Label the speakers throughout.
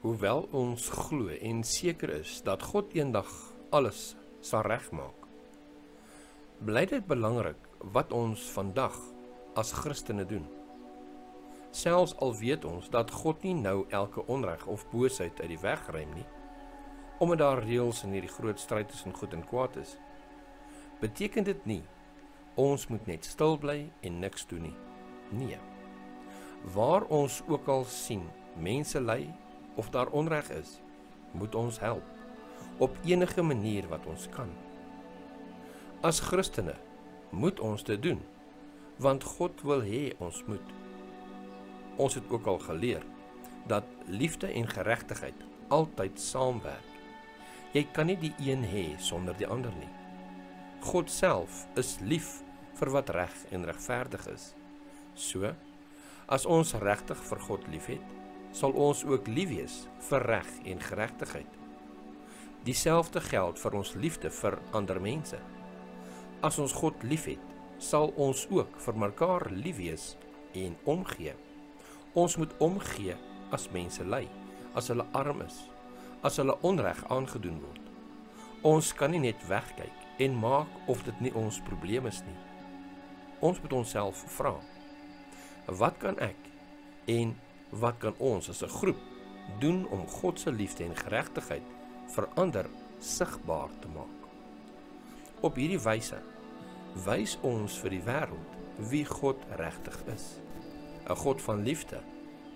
Speaker 1: Hoewel ons glo en seker is dat God eendag alles sal regmaak, bly dit belangrik wat ons vandag as Christene doen. Selfs al weet ons dat God nie nou elke onreg of boosheid uit die weg ruim nie, omdat daar reëls in hierdie groot stryd tussen goed en kwaad is, beteken dit nie, ons moet net stil bly en niks doen nie. Nee. Waar ons ook al sien, mense ly of daar onreg is, moet ons help, op enige manier wat ons kan. As Christene moet ons dit doen, want God wil hê ons moet. Ons het ook al geleer, dat liefde en geregtigheid altyd saamwerk. Jy kan nie die een hê sonder die ander nie. God self is lief vir wat reg en regverdig is. So, as ons regtig vir God liefhet, sal ons ook lief wees vir reg en geregtigheid. Dieselfde geld vir ons liefde vir ander mense. As ons God liefhet, sal ons ook vir mekaar lief wees en omgee. Ons moet omgee as mense ly, as hulle arm is, as hulle onreg aangedoen word. Ons kan nie net wegkyk en maak of dit nie ons probleem is nie. Ons moet onsself vra, wat kan ek en wat kan ons as 'n groep doen om God se liefde en geregtigheid vir ander sigbaar te maak? Op hierdie wyse wys ons vir die wêreld wie God regtig is, 'n God van liefde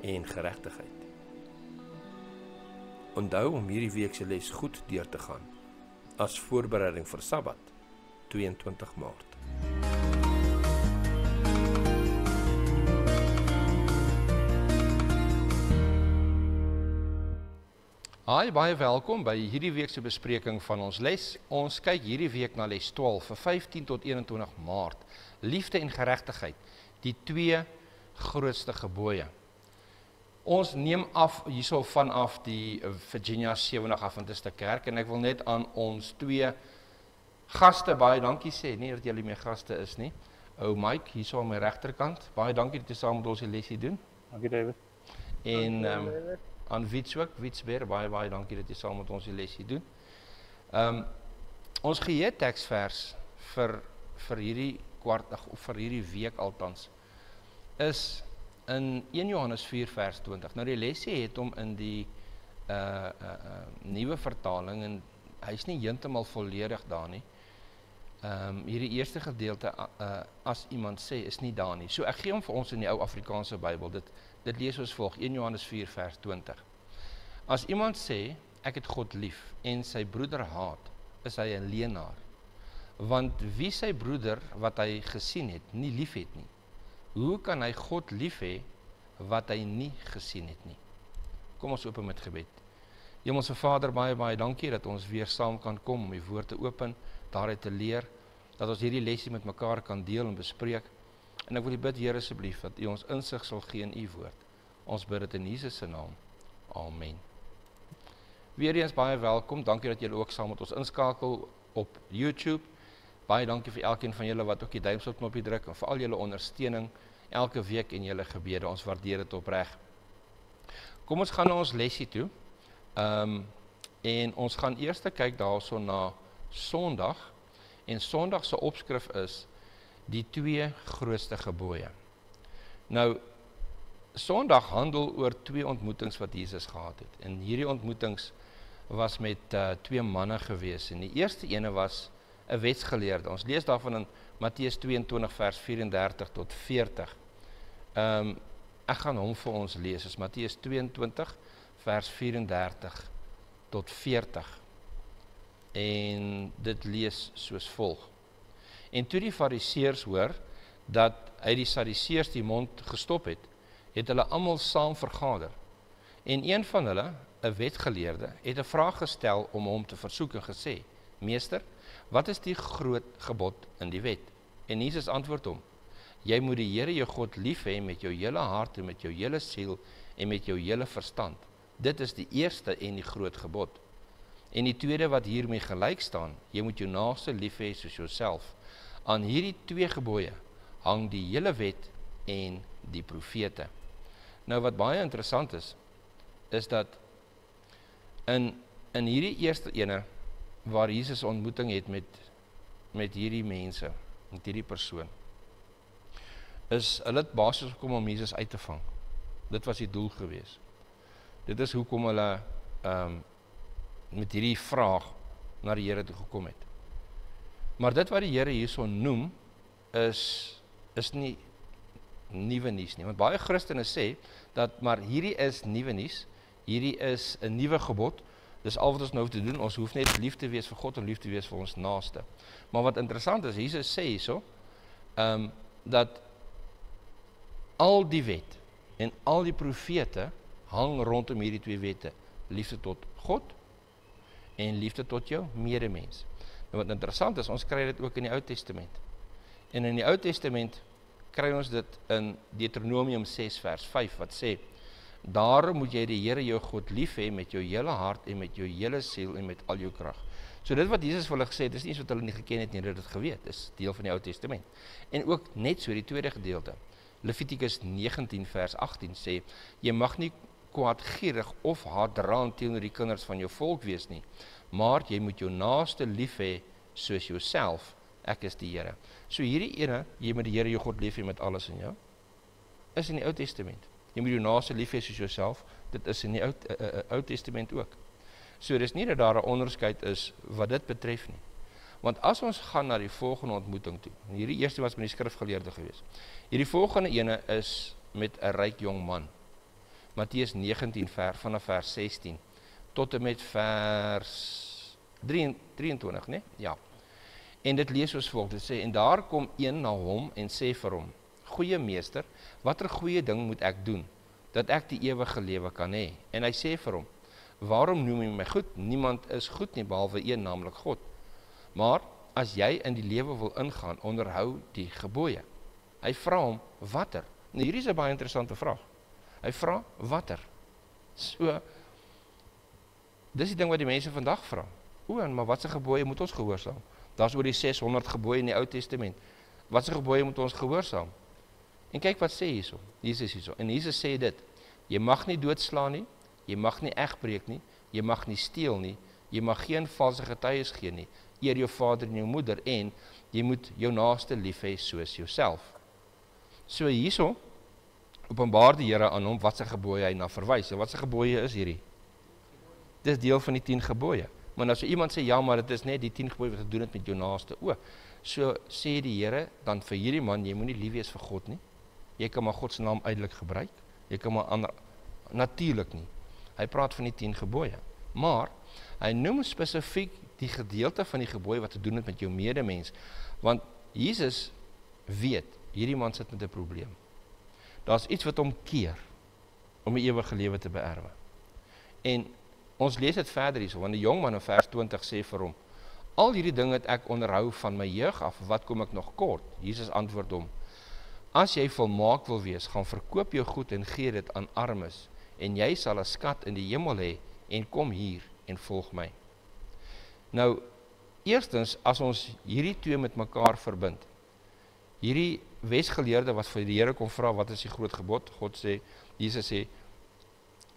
Speaker 1: en geregtigheid. Onthou om hierdie week se les goed deur te gaan, as voorbereiding vir Sabbat, 22 Maart.
Speaker 2: Hi, baie welkom by hierdie week se bespreking van ons les. Ons kyk hierdie week na les 12 vir 15 tot 21 Maart. Liefde en geregtigheid, die twee grootste gebooie. Ons neem af hierso vanaf die Virginia 70 Adventiste Kerk en ek wil net aan ons twee gaste baie dankie sê, nie dat julle my gaste is nie. Ou Mike hierso aan my regterkant, baie dankie dat jy saam met ons die lesie doen.
Speaker 3: Dankie David.
Speaker 2: En aan Wiets ook, Wietsbeer, baie dankie dat jy saam met ons die lesie doen. Ons geheeteksvers vir hierdie of vir hierdie week altans is in 1 Johannes 4 vers 20. Nou die lesie het hom in die nuwe vertaling en hy is nie heeltemal volledig daar nie. Hierdie eerste gedeelte as iemand sê is nie daar nie. So ek gee hom vir ons in die ou Afrikaanse Bybel. Dit lees soos volg, 1 Johannes 4 vers 20. As iemand sê, ek het God lief, en sy broeder haat, is hy 'n leienaar. Want wie sy broeder, wat hy gesien het, nie lief het nie, hoe kan hy God lief hê, wat hy nie gesien het nie? Kom ons open met gebed. Hemelse Vader, baie dankie dat ons weer saam kan kom om die woord te open, daaruit te leer, dat ons hierdie lesie met mekaar kan deel en bespreek. En ek wil U bid, Here, asseblief, dat U ons insig sal gee in U woord. Ons bid dit in Jesus se naam. Amen. Weereens baie welkom, dankie dat julle ook saam met ons inskakel op YouTube. Baie dankie vir elkeen van julle wat ook die duimsknopie druk en vir al julle ondersteuning elke week en julle gebede. Ons waardeer dit opreg. Kom ons gaan na ons lesie toe. En ons gaan eers kyk daarso na Sondag. En Sondag se opskrif is die twee grootste gebooie. Nou, Sondag handel oor twee ontmoetings wat Jesus gehad het. En hierdie ontmoetings was met twee manne gewees. En die eerste ene was 'n wetsgeleerde. Ons lees daarvan in Matteus 22 vers 34 tot 40. Ek gaan hom vir ons lees. Dis Matteus 22 vers 34 tot 40. En dit lees soos volg. En toe die Fariseërs hoor dat hy die Sadduseërs die mond gestop het, het hulle almal saam vergader. En een van hulle, 'n wetgeleerde, het 'n vraag gestel om hom te versoek en gesê: Meester, wat is die groot gebod in die wet? En Jesus antwoord hom: Jy moet die Here jou God lief hê met jou hele hart en met jou hele siel en met jou hele verstand. Dit is die eerste en die groot gebod. En die tweede wat hiermee gelyk staan, jy moet jou naaste lief hê soos jouself. Aan hierdie twee gebooie hang die hele wet en die profete. Nou wat baie interessant is dat in hierdie eerste ene, waar Jesus ontmoeting het met hierdie mense, met hierdie persoon, is hulle het basies gekom om Jesus uit te vang. Dit was die doel gewees. Dit is hoekom hulle met hierdie vraag na die Here toe gekom het. Maar dit wat die Here hierso noem, is nie nuwe nuus nie. Want baie Christene sê, dat maar hierdie is nuwe nuus, hierdie is 'n nuwe gebod, dis al wat ons nou hoef te doen, ons hoef net lief te wees vir God en lief te wees vir ons naaste. Maar wat interessant is, Jesus sê hierso, dat al die wet en al die profete hang rondom hierdie twee wette, liefde tot God en liefde tot jou medemens. Nou wat interessant is, ons kry dit ook in die Ou Testament. En in die Ou Testament kry ons dit in Deuteronomium 6 vers 5, wat sê, daarom moet jy die Here jou God lief hê met jou hele hart en met jou hele siel en met al jou krag. So dit wat Jesus vir hulle gesê het, is nie iets wat hulle nie geken het nie, hulle het dit geweet, is deel van die Ou Testament. En ook net so die tweede gedeelte, Levitikus 19 vers 18 sê, jy mag nie kwaadgierig of haatdraand teenoor die kinders van jou volk wees nie, maar jy moet jou naaste lief hê soos jouself, ek is die Here. So hierdie ene, jy moet die Here jou God lief hê met alles in jou, is in die Ou Testament. Jy moet jou naaste lief hê soos jouself, dit is in die Ou Testament ook. So dis nie dat daar 'n onderskeid is wat dit betref nie. Want as ons gaan na die volgende ontmoeting toe, en hierdie eerste was met die skrifgeleerde gewees, hierdie volgende ene is met 'n ryk jong man. Matteus 19 vanaf vers 16 tot en met vers 23, né? Ja. En dit lees soos volg, dit sê, en daar kom een na hom en sê vir hom, goeie meester, watter goeie ding moet ek doen, dat ek die ewige lewe kan hê? En hy sê vir hom, waarom noem jy my goed? Niemand is goed nie, behalwe een, naamlik God. Maar as jy in die lewe wil ingaan, onderhou die gebooie. Hy vra hom, watter? Nou hierdie is 'n baie interessante vraag. Hy vra, watter? So, dis die ding wat die mense vandag vra. Maar wat se gebooie moet ons gehoorsaam? Daar's oor die 600 gebooie in die Ou Testament. Wat se gebooie moet ons gehoorsaam? En kyk wat sê hierso. Jesus hierso. En Jesus sê dit, jy mag nie doodslaan nie, jy mag nie egbreek nie, jy mag nie steel nie, jy mag geen valse getuies gee nie, eer jou vader en jou moeder, en jy moet jou naaste lief hê soos jouself. So hierso openbaar die Here aan hom wat se gebooie hy na verwys. En wat se gebooie is hierdie? Dit is deel van die 10 gebooie. Maar as so iemand sê, ja, maar dit is net die 10 gebooie wat te doen het met jou naaste. So sê die Here dan vir hierdie man, jy moenie lief wees vir God nie. Jy kan maar God se naam uitelik gebruik. Jy kan maar ander, natuurlik nie. Hy praat van die 10 gebooie. Maar hy noem spesifiek die gedeelte van die gebooie wat te doen het met jou medemens. Want Jesus weet, hierdie man sit met 'n probleem. Daar's iets wat hom keer om die ewige lewe te beerwe. En ons lees dit verder hierso, want die jong man in vers 20 sê vir hom, al hierdie dinge het ek onderhou van my jeug af, wat kom ek nog kort? Jesus antwoord hom, as jy volmaak wil wees, gaan verkoop jou goed en gee dit aan armes, en jy sal 'n skat in die hemel hê, en kom hier en volg my. Nou, eerstens, as ons hierdie twee met mekaar verbind, hierdie wetsgeleerde wat vir die Here kom vra, wat is die groot gebod? Jesus sê,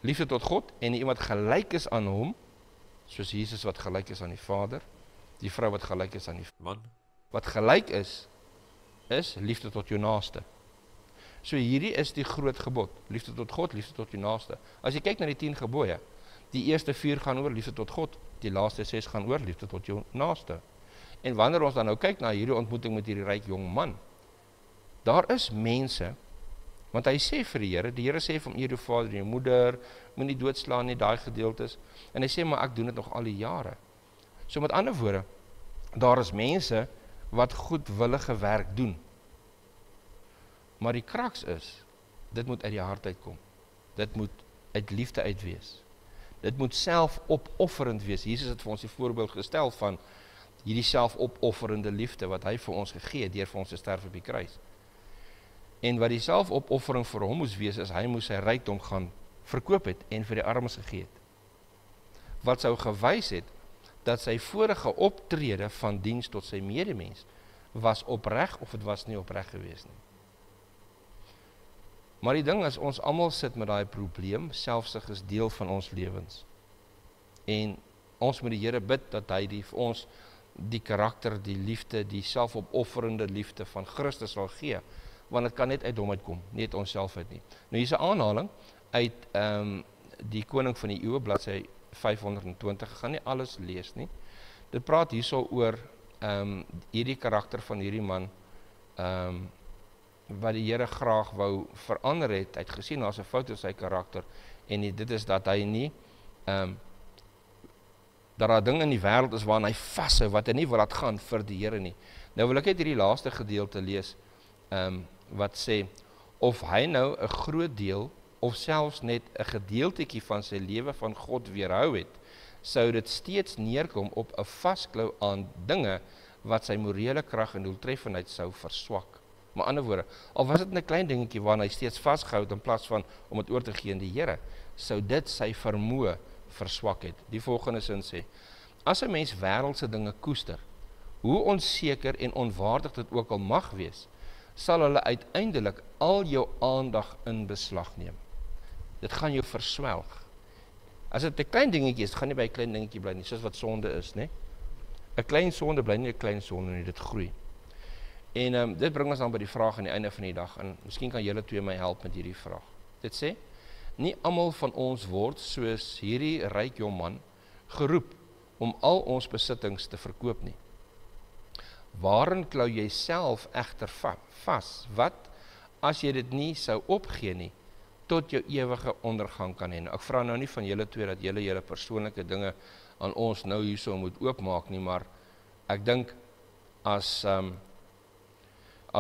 Speaker 2: liefde tot God, en iemand gelyk is aan hom, soos Jesus wat gelyk is aan die Vader, die vrou wat gelyk is aan die man, wat gelyk is liefde tot jou naaste. So hierdie is die groot gebod, liefde tot God, liefde tot jou naaste. As jy kyk na die 10 gebooie, die eerste 4 gaan oor liefde tot God, die laaste 6 gaan oor liefde tot jou naaste. En wanneer ons dan nou kyk na hierdie ontmoeting met hierdie ryk jong man, daar is mense, want hy sê vir die Here sê vir hom, eer jou vader en jou moeder, moenie doodslaan nie, daai gedeeltes, en hy sê, maar ek doen dit nog al die jare. So met ander woorde, daar is mense wat goedwillige werk doen. Maar die kraks is, dit moet uit die hart uitkom. Dit moet uit liefde uit wees. Dit moet selfopofferend wees. Jesus het vir ons die voorbeeld gestel van hierdie selfopofferende liefde wat hy vir ons gegee het deur vir ons te sterf op die kruis. En wat die selfopoffering vir hom moes wees, is hy moes sy rykdom gaan verkoop het en vir die armes gegee het. Wat sou gewys het, dat sy vorige optrede van diens tot sy medemens was opreg of het was nie opreg gewees nie. Maar die ding is, ons almal sit met daai probleem, selfsug is deel van ons lewens. En ons moet die Here bid dat hy vir ons die karakter, die liefde, die selfopofferende liefde van Christus sal gee, want dit kan net uit hom uitkom, nie uit onsself uit nie. Nou hier is 'n aanhaling uit die Koning van die Eeue, bladsy 520, ek gaan nie alles lees nie. Dit praat hierso oor hierdie karakter van hierdie man, wat die Here graag wou verander het. Hy het gesien daar's 'n fout in sy karakter, en dit is dat hy nie, dat daar ding in die wêreld is waarin hy vashou, wat hy nie wil laat gaan vir die Here nie. Nou wil ek net hierdie laaste gedeelte lees, wat sê, of hy nou 'n groot deel, of selfs net 'n gedeeltetjie van sy lewe van God weerhou het, sou dit steeds neerkom op 'n vasklou aan dinge, wat sy morele krag en doeltreffendheid sou verswak. Maar ander woorde, al was dit 'n klein dingetjie waarna hy steeds vasgehou het in plaas van om dit oor te gee aan die Here, sou dit sy vermoë verswak het. Die volgende sin sê, as 'n mens wêreldse dinge koester, hoe onseker en onwaardig dit ook al mag wees, sal hulle uiteindelik al jou aandag in beslag neem. Dit gaan jou verswelg. As dit 'n klein dingetjie is, gaan nie by 'n klein dingetjie bly nie, soos wat sonde is, né? 'n klein sonde bly nie 'n klein sonde nie, dit groei. En dit bring ons dan by die vraag aan die einde van die dag, en miskien kan julle twee my help met hierdie vraag. Dit sê, nie almal van ons word soos hierdie ryk jong man geroep om al ons besittings te verkoop nie. Waarin klou jy self egter vas, wat as jy dit nie sou opgee nie, tot jou ewige ondergang kan hê. Ek vra nou nie van julle twee dat julle persoonlike dinge aan ons nou hierso moet oopmaak nie, maar ek dink as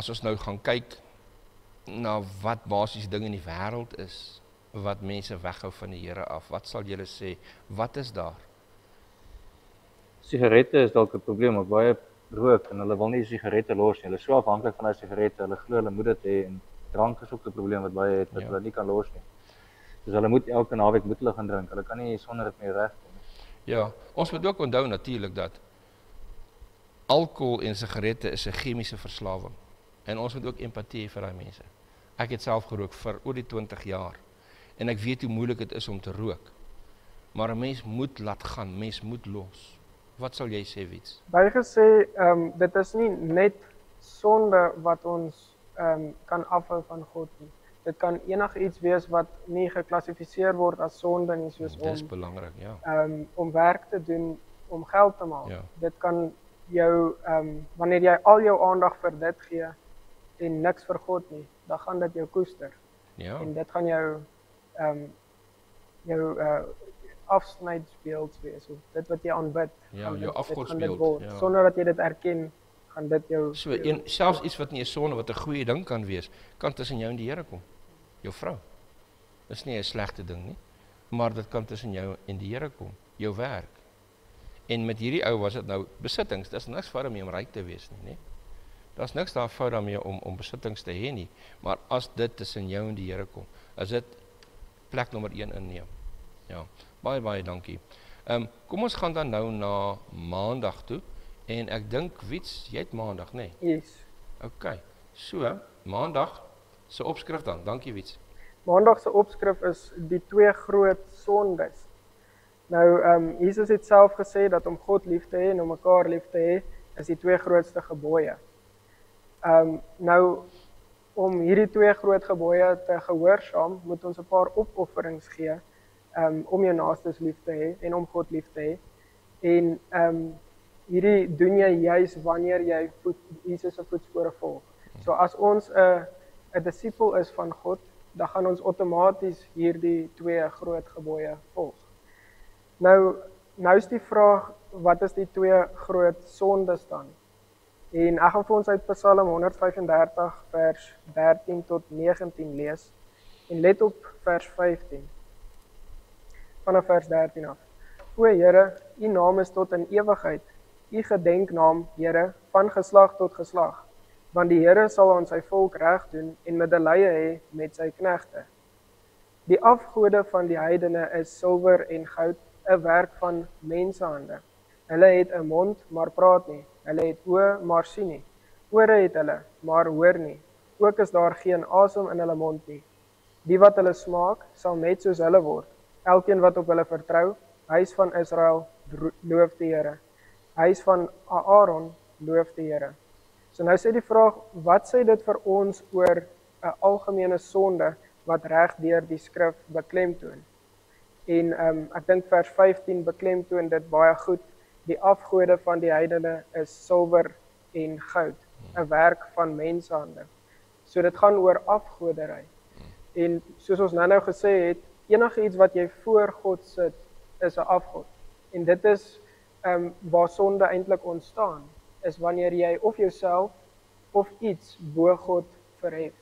Speaker 2: ons nou gaan kyk na wat basies dinge in die wêreld is, wat mense weghou van die Here af, wat sal julle sê, wat is daar?
Speaker 3: Sigarette is dalk 'n probleem, want baie rook en hulle wil nie sigarette los nie. Hulle is so afhanklik van daai sigarette, hulle glo hulle moet dit hê, en drank is ook 'n probleem wat baie het, wat hulle nie kan los nie. Dus hulle moet elke naweek moet hulle gaan drink. Hulle kan nie sonder dit meer regkom nie.
Speaker 2: Ja, ons moet ook onthou natuurlik dat alkohol en sigarette is 'n chemiese verslawing. En ons moet ook empatie hê vir daai mense. Ek het self gerook vir oor die 20 jaar. En ek weet hoe moeilik dit is om te rook. Maar 'n mens moet laat gaan, mens moet los. Wat sal jy sê, Wiets?
Speaker 4: Baie gesê, dit is nie net sonde wat ons kan afhou van God nie. Dit kan enigiets wees wat nie geklassifiseer word as sonde nie, soos
Speaker 2: Dis belangrik, ja.
Speaker 4: Om werk te doen, om geld te maak.
Speaker 2: Ja.
Speaker 4: Dit kan jou, wanneer jy al jou aandag vir dit gee en niks vir God nie, dan gaan dit jou koester.
Speaker 2: Ja.
Speaker 4: En dit gaan jou afsnydsbeeld wees, of dit wat jy aanbid.
Speaker 2: Ja,
Speaker 4: gaan
Speaker 2: jou
Speaker 4: dit gaan dit
Speaker 2: afgodsbeeld,
Speaker 4: word.
Speaker 2: ja.
Speaker 4: Sonder dat jy dit erken, gaan dit jou...
Speaker 2: So, selfs iets wat nie 'n sonde, wat 'n goeie ding kan wees, kan tussen jou en die Here kom. Jou vrou. Dis nie 'n slegte ding nie, maar dit kan tussen jou en die Here kom. Jou werk. En met hierdie ou was dit nou besittings. Dis niks fout daarmee om ryk te wees nie, né? Daar's niks daar fout daarmee om besittings te hê nie, maar as dit tussen jou en die Here kom, as dit plek nommer 1 inneem. Ja, baie dankie. Kom ons gaan dan nou na Maandag toe, en ek dink, Wiets, jy het Maandag, né?
Speaker 4: Yes.
Speaker 2: OK, so, Maandag se opskrif dan. Dankie, Wiets.
Speaker 4: Maandag se opskrif is die 2 groot sondes. Nou, Jesus het self gesê dat om God lief te hê en om mekaar lief te hê, is die 2 grootste gebooie. Nou, om hierdie 2 groot gebooie te gehoorsaam, moet ons 'n paar opofferings gee, om jou naastes lief te hê en om God lief te hê. En hierdie doen jy juis wanneer jy Jesus se voetspore volg. So as ons 'n disipel is van God, dan gaan ons outomaties hierdie 2 groot gebooie volg. Nou is die vraag, wat is die 2 groot sondes dan? En ek gaan vir ons uit Psalm 135 vers 13 tot 19 lees, en let op vers 15. Vanaf vers 13 af. O Here, U naam is tot in ewigheid. U gedenknaam, Here, van geslag tot geslag. Want die Here sal aan sy volk reg doen en medelee hê met sy knegte. Die afgode van die heidene is silwer en goud, 'n werk van mensehande. Hulle het 'n mond, maar praat nie. Hulle het oë, maar sien nie. Ore het hulle, maar hoor nie. Ook is daar geen asem in hulle mond nie. Die wat hulle smaak, sal net soos hulle word. Elkeen wat op hulle vertrou, Huis van Israel, loof die Here. Huis van Aaron, loof die Here. So nou sê die vraag, wat sê dit vir ons oor 'n algemene sonde wat reg deur die skrif beklemtoon? En ek dink vers 15 beklemtoon dit baie goed. Die afgode van die heidene is silwer en goud, 'n werk van menshande. So dit gaan oor afgoderry. En soos ons nou gesê het, enige iets wat jy voor God sit, is 'n afgod. En dit is waar sonde eintlik ontstaan, is wanneer jy of jouself of iets bo God verhef.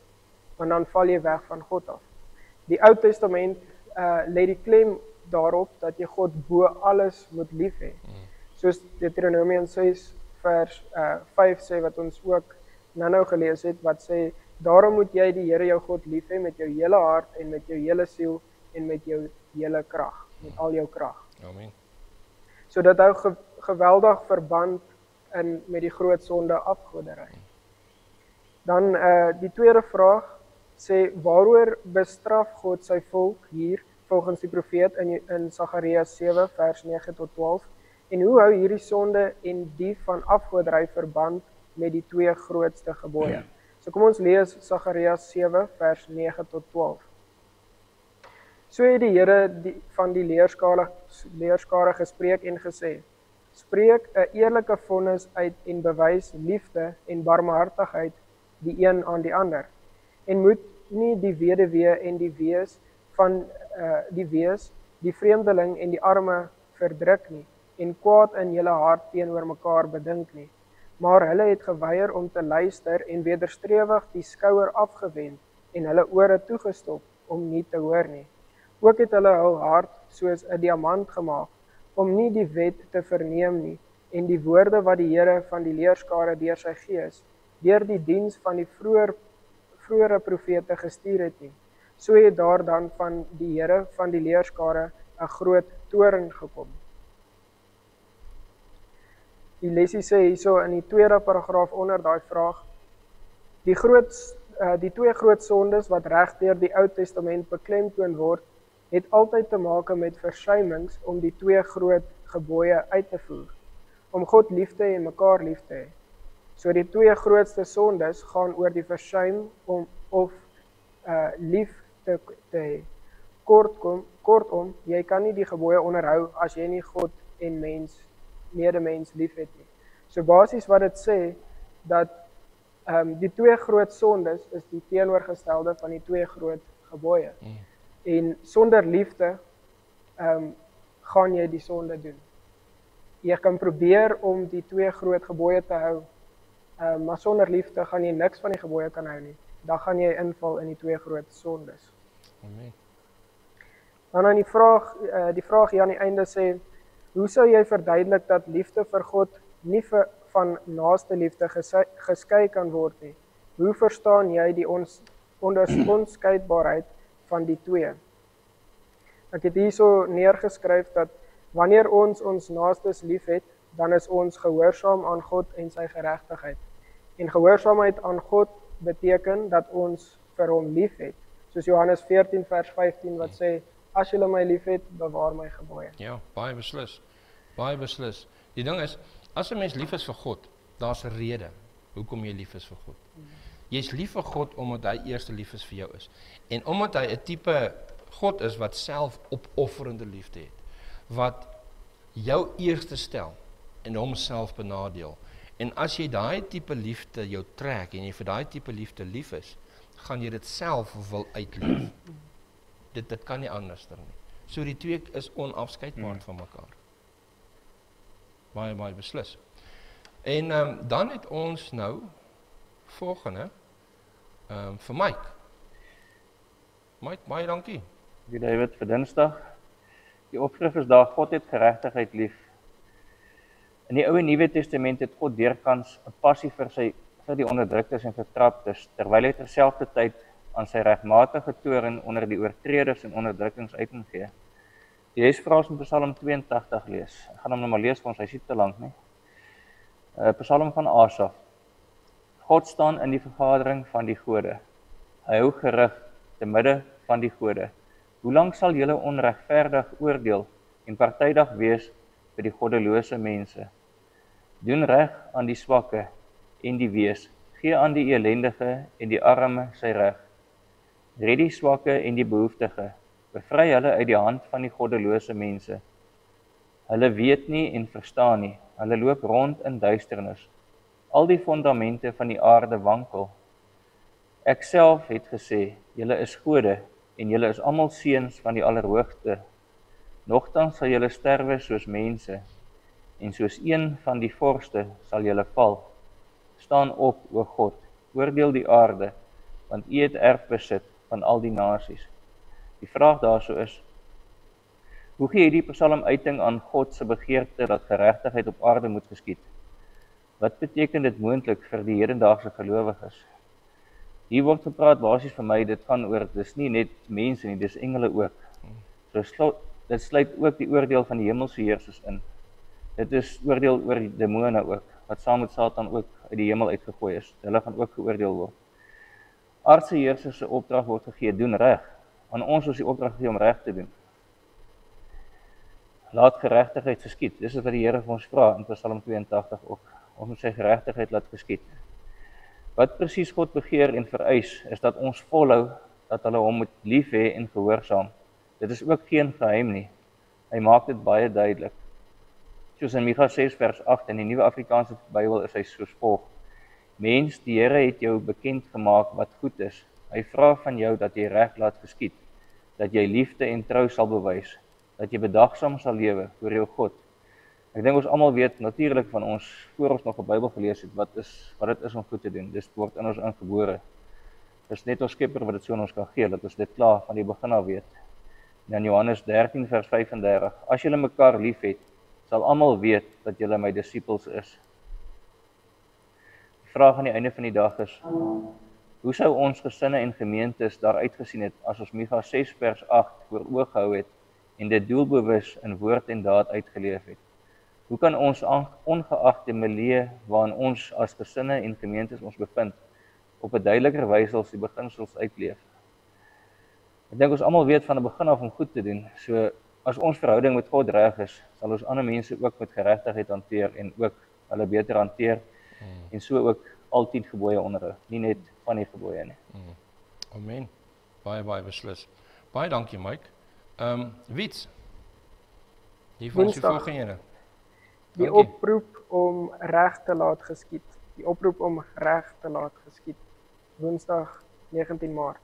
Speaker 4: Want dan val jy weg van God af. Die Ou Testament lê die klem daarop dat jy God bo alles moet lief hê. Soos Deuteronomium 6 vers 5 sê, wat ons ook nou gelees het, wat sê, daarom moet jy die Here jou God lief hê met jou hele hart en met jou hele siel en met jou hele krag, met al jou krag.
Speaker 2: Amen.
Speaker 4: So dit hou geweldig verband met die groot sonde afgoderry. Dan die tweede vraag sê, waaroor bestraf God sy volk hier, volgens die profeet in Sagarias 7 vers 9 tot 12, en hoe hou hierdie sonde en die van afgoderry verband met die twee grootste gebooie? So kom ons lees Sagarias 7 vers 9 tot 12. So het die Here van die leerskare gespreek en gesê, spreek 'n eerlike vonnis uit en bewys liefde en barmhartigheid die een aan die ander. En moet nie die weduwee en die wees, die vreemdeling en die arme verdruk nie, en kwaad in julle hart teenoor mekaar bedink nie. Maar hulle het geweier om te luister en wederstrewig die skouer afgewend en hulle ore toegestop om nie te hoor nie. Ook het hulle hul hart soos 'n diamant gemaak, om nie die wet te verneem nie, en die woorde wat die Here van die leerskare deur sy gees, deur die diens van die vroeëre profete gestuur het nie. So het daar dan van die Here van die leerskare 'n groot toorn gekom. Die lesie sê hierso in die tweede paragraaf onder daai vraag, die twee groot sondes wat reg deur die Ou Testament beklemtoon word, het altyd te maak met versuimings om die twee groot gebooie uit te voer, om God lief te hê en mekaar lief te hê. So die twee grootste sondes gaan oor die versuim om lief te hê. Kortom, jy kan nie die gebooie onderhou as jy nie God en medemens lief het nie. So basies wat dit sê, dat die twee groot sondes is die teenoorgestelde van die twee groot gebooie. En sonder liefde gaan jy die sonde doen. Jy kan probeer om die twee groot gebooie te hou, maar sonder liefde gaan jy niks van die gebooie kan hou nie. Dan gaan jy inval in die twee groot sondes.
Speaker 2: Amen.
Speaker 4: Dan aan die vraag hier aan die einde sê, hoe sou jy verduidelik dat liefde vir God nie van naaste liefde geskei kan word nie? Hoe verstaan jy die onskeidbaarheid van die twee? Ek het hierso neergeskryf dat wanneer ons naastes lief het, dan is ons gehoorsaam aan God en sy geregtigheid. En gehoorsaamheid aan God beteken dat ons vir hom lief het. Soos Johannes 14 vers 15 wat sê, as julle my lief het, bewaar my gebooie.
Speaker 2: Ja, baie beslis. Baie beslis. Die ding is, as 'n mens lief is vir God, daar's 'n rede hoekom jy lief is vir God. Jy's lief vir God omdat hy eerste lief is vir jou is. En omdat hy 'n tipe God is wat self opofferende liefde het, wat jou eerste stel en homself benadeel. En as jy daai tipe liefde jou trek en jy vir daai tipe liefde lief is, gaan jy dit self wil uitleef. Dit kan nie anders dan nie. So die twee is onafskeidbaar van mekaar. Baie beslis. En dan het ons nou volgende vir Mike. Mike, baie dankie.
Speaker 3: Die David vir Dinsdag. Die opskrif is daar, God het geregtigheid lief. In die Ou en Nuwe Testament het God deurkans 'n passie vir die onderdruktes en vertraptes, terwyl hy terselfdertyd aan sy regmatige toorn onder die oortreders en onderdrukkings uiting gee. Die leesvra ons met Psalm 82 lees. Ek gaan hom nou maar lees vir ons, hy is nie te lank nie. Psalm van Asaf. God staan in die vergadering van die gode. Hy hou gerig te midde van die gode. Hoe lank sal julle onregverdig oordeel en partydig wees vir die goddelose mense. Doen reg aan die swakke en die wees, gee aan die elendige en die arme sy reg. Red die swakke en die behoeftige, bevry hulle uit die hand van die goddelose mense. Hulle weet nie en verstaan nie, hulle loop rond in duisternis. Al die fondamente van die aarde wankel. Ek self het gesê, julle is gode en julle is almal seuns van die Allerhoogste. Nogtans sal julle sterwe soos mense, en soos een van die vorste sal julle val. Staan op, o God, oordeel die aarde, want U het erfbesit van al die nasies. Die vraag daarso is, hoe gee die Psalm uiting aan God se begeerte dat geregtigheid op aarde moet geskied? Wat beteken dit moontlik vir die hedendaagse gelowiges? Hier word gepraat basies vir my, dit gaan oor, dis nie net mense nie, dis engele ook. So dit sluit ook die oordeel van die hemelse heersers in. Dit is oordeel oor die demone ook, wat saam met Satan ook uit die hemel uitgegooi is. Hulle gaan ook geoordeel word. Aardse heersers se opdrag word gegee, doen reg. Aan ons is die opdrag gegee om reg te doen. Laat geregtigheid geskied. Dis wat die Here vir ons vra in Psalm 82 ook. Ons moet sy geregtigheid laat geskied. Wat presies God begeer en vereis, is dat ons volhou dat hulle hom moet lief hê en gehoorsaam. Dit is ook geen geheim nie. Hy maak dit baie duidelik. Soos in Micha 6 vers 8 in die Nuwe Afrikaanse Bybel is hy soos volg. Mens, die Here het jou bekend gemaak wat goed is. Hy vra van jou dat jy reg laat geskied, dat jy liefde en trou sal bewys, dat jy bedagsaam sal lewe voor jou God. Ek dink ons almal weet natuurlik van ons, voor ons nog die Bybel gelees het, wat dit is om goed te doen. Dis word in ons ingebore. Dis net ons Skepper wat dit so aan ons kan gee, dat ons dit klaar van die begin af weet. En in Johannes 13 vers 35, as julle mekaar lief het, sal almal weet dat julle my disippels is. Die vraag aan die einde van die dag is, hoe sou ons gesinne en gemeentes daar uitgesien het, as ons Micha 6 vers 8 voor oog gehou het, en dit doelbewus in woord en daad uitgeleef het? Hoe kan ons ongeag die milieu waarin ons as gesinne en gemeentes ons bevind, op 'n duideliker wyse as die beginsels uitleef? Ek dink ons almal weet van die begin af om goed te doen, so as ons verhouding met God reg is, sal ons ander mense ook met geregtigheid hanteer en ook hulle beter hanteer, en so ook al 10 gebooie onderhou, nie net van die gebooie nie.
Speaker 2: Amen. Baie beslis. Baie dankie, Mike. Wiets, hier vir ons die volgende.
Speaker 4: Die oproep om reg te laat geskied. Die oproep om reg te laat geskied. Woensdag 19 Maart.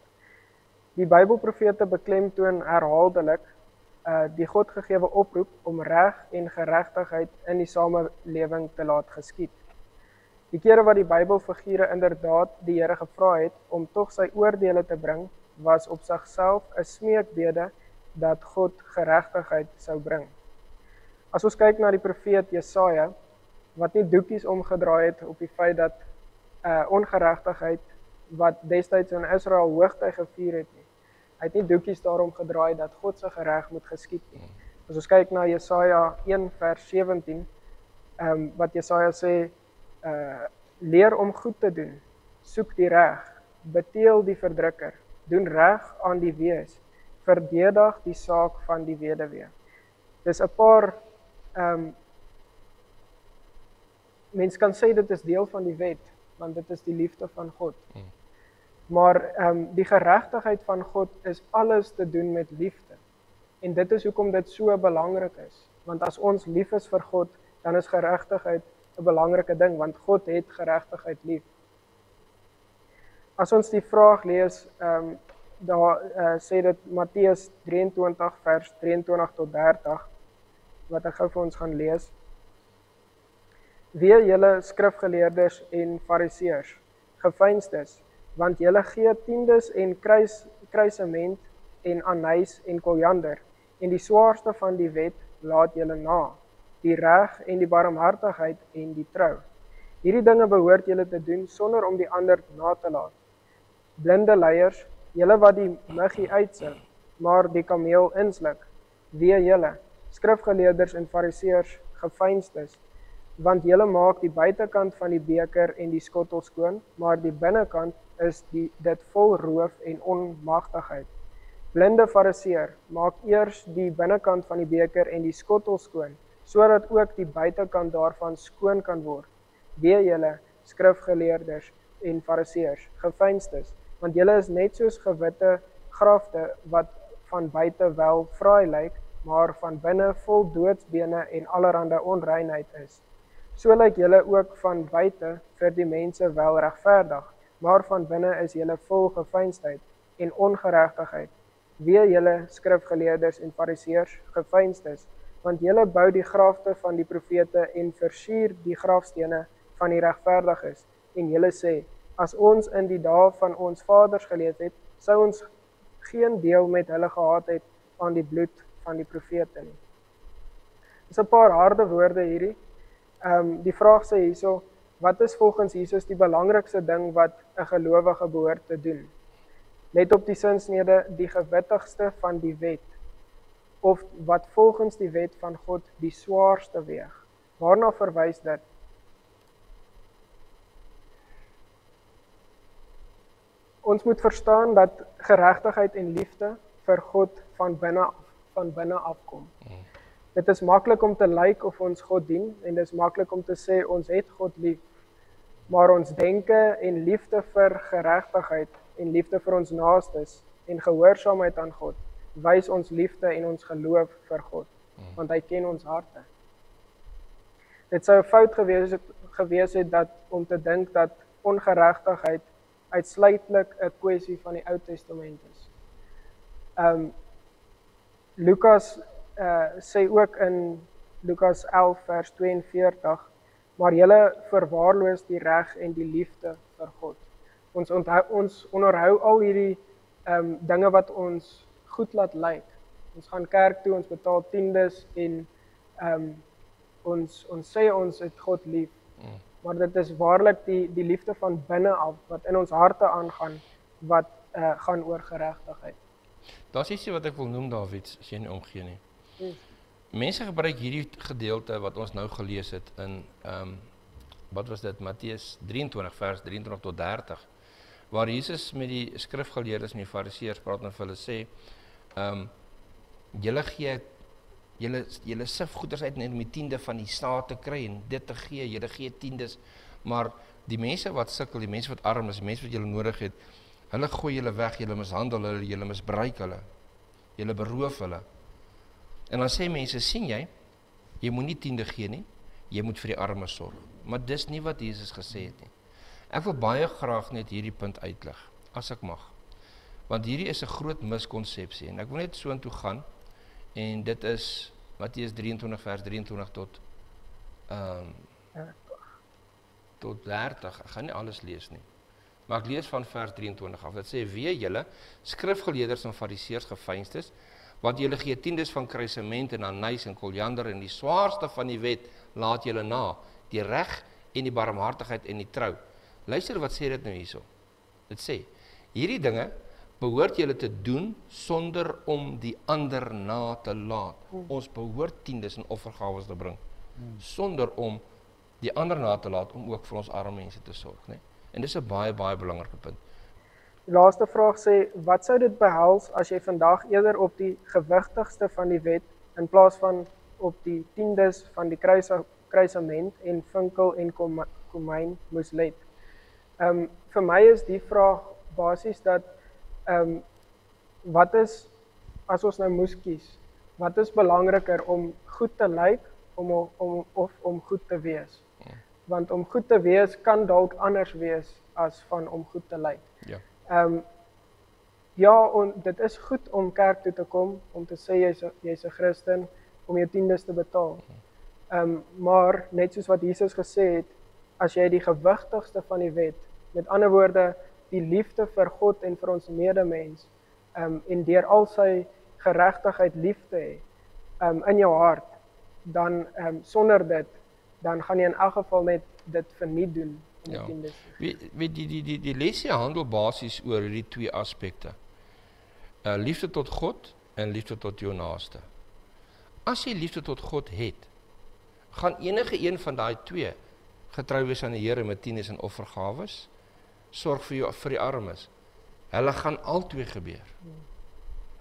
Speaker 4: Die Bybelprofete beklemtoon herhaaldelik die Godgegewe oproep om reg en geregtigheid in die samelewing te laat geskied. Die kere wat die Bybelfigure inderdaad die Here gevra het om tog sy oordeele te bring, was op sigself 'n smeekbede dat God geregtigheid sou bring. As ons kyk na die profeet Jesaja, wat nie doekies omgedraai het op die feit dat ongeregtigheid wat destyds in Israel hoogtyd gevier het nie. Hy het nie doekies daarom gedraai dat God se gereg moet geskied nie. As ons kyk na Jesaja 1 vers 17, wat Jesaja sê, leer om goed te doen, soek die reg, beteel die verdrukker, doen reg aan die wees, verdedig die saak van die weduwee. Dis 'n paar mens kan sê dit is deel van die wet, want dit is die liefde van God. Maar die geregtigheid van God is alles te doen met liefde. En dit is hoekom dit so belangrik is. Want as ons lief is vir God, dan is geregtigheid 'n belangrike ding, want God het geregtigheid lief. As ons die vraag lees, daar sê dit Matteus 23 vers 23 tot 30, wat ek gou vir ons gaan lees. Wee julle skrifgeleerdes en fariseërs, geveinsdes, want julle gee tiendes en kruisement en anys en koljander, en die swaarste van die wet laat julle na, die reg en die barmhartigheid en die trou. Hierdie dinge behoort julle te doen sonder om die ander na te laat. Blinde leiers, julle wat die muggie uitsit, maar die kameel insluk, wee julle, skrifgeleerders en fariseërs, geveinsdes, want julle maak die buitekant van die beker en die skottel skoon, maar die binnekant is dit vol roof en onmagtigheid. Blinde fariseer, maak eers die binnekant van die beker en die skottel skoon, sodat ook die buitekant daarvan skoon kan word. Wee julle, skrifgeleerders en fariseërs, geveinstes, want julle is net soos gewitte grafte wat van buite wel fraai lyk, maar van binne vol doodsbene en allerhande onreinheid is. So lyk julle ook van buite vir die mense wel regverdig, maar van binne is julle vol geveinsdheid en ongeregtigheid. Wee julle skrifgeleerders en fariseërs, geveinstes, want julle bou die grafte van die profete en versier die grafstene van die regverdiges, en julle sê, as ons in die dae van ons vaders geleef het, sou ons geen deel met hulle gehad het aan die bloed van die profete nie. Dis 'n paar harde woorde hierdie. Die vraag sê hierso, wat is volgens Jesus die belangrikste ding wat 'n gelowige behoort te doen? Let op die sinsnede, die gewittigste van die wet, of wat volgens die wet van God die swaarste weeg. Waarna verwys dit? Ons moet verstaan dat geregtigheid en liefde vir God van binne afkom. Dit is maklik om te lyk of ons God dien, en dit is maklik om te sê ons het God lief, maar ons denke en liefde vir geregtigheid en liefde vir ons naastes en gehoorsaamheid aan God, wys ons liefde en ons geloof vir God, want hy ken ons harte. Dit sou 'n fout gewees het om te dink dat ongeregtigheid uitsluitlik 'n kwessie van die Ou Testament is. Lukas sê ook in Lukas 11 vers 42, maar julle verwaarloos die reg en die liefde vir God. Ons onderhou al hierdie dinge wat ons goed laat lyk. Ons gaan kerk toe, ons betaal tiendes en ons sê ons het God lief. Maar dit is waarlik die liefde van binne af, wat in ons harte aangaan, wat gaan oor geregtigheid.
Speaker 2: Daar's ietsie wat ek wil noem, David, as jy nie omgee nie. Mense gebruik hierdie gedeelte wat ons nou gelees het in, wat was dit, Matteus 23 vers 23 tot 30, waar Jesus met die skrifgeleerdes en die fariseërs praat en vir hulle sê, julle sif goeders uit net om die tiende van die staat te kry en dit te gee, julle gee tiendes, maar die mense wat sukkel, die mense wat arm is, die mense wat julle nodig het, hulle gooi julle weg, julle mishandel hulle, julle misbruik hulle, julle beroof hulle. En dan sê mense, sien jy moet nie tiende gee nie, jy moet vir die armes sorg. Maar dis nie wat Jesus gesê het nie. Ek wil baie graag net hierdie punt uitlig, as ek mag. Want hierdie is 'n groot miskonsepsie en ek wil net so intoe gaan, en dit is Matteus 23 vers 23 tot 30. Ek gaan nie alles lees nie. Maar ek lees van vers 23 af. Dit sê, wee julle, skrifgeleerders en fariseërs geveinstes, want julle gee tiendes van kruisement en anys en koljander en die swaarste van die wet laat julle na, die reg en die barmhartigheid en die trou. Luister wat sê dit nou hierso. Dit sê, hierdie dinge behoort julle te doen sonder om die ander na te laat. Ons behoort tiendes en offergawes te bring, sonder om die ander na te laat, om ook vir ons arme mense te sorg. Nee? En dis 'n baie, baie belangrike punt.
Speaker 4: Die laaste vraag sê, wat sou dit behels as jy vandag eerder op die gewigtigste van die wet, in plaas van op die tiendes van die kruisament en vinkel en komyn moes let? Vir my is die vraag basies dat, wat is, as ons nou moes kies, wat is belangriker om goed te lyk of om goed te wees? Want om goed te wees kan dalk anders wees as van om goed te lyk.
Speaker 2: Ja.
Speaker 4: Dit is goed om kerk toe te kom, om te sê jy's 'n Christen, om jou tiendes te betaal. Maar net soos wat Jesus gesê het, as jy die gewigtigste van die wet, met ander woorde, die liefde vir God en vir ons medemens, en deur al sy geregtigheid lief te hê, in jou hart, dan sonder dit, dan gaan jy in elk geval net dit verniet doen.
Speaker 2: Ja. Die lesie handel basies oor die twee aspekte. Liefde tot God en liefde tot jou naaste. As jy liefde tot God het, gaan enige een van daai twee getrou wees aan die Here met tiendes en offergawes, sorg vir die armes. Hulle gaan albei gebeur.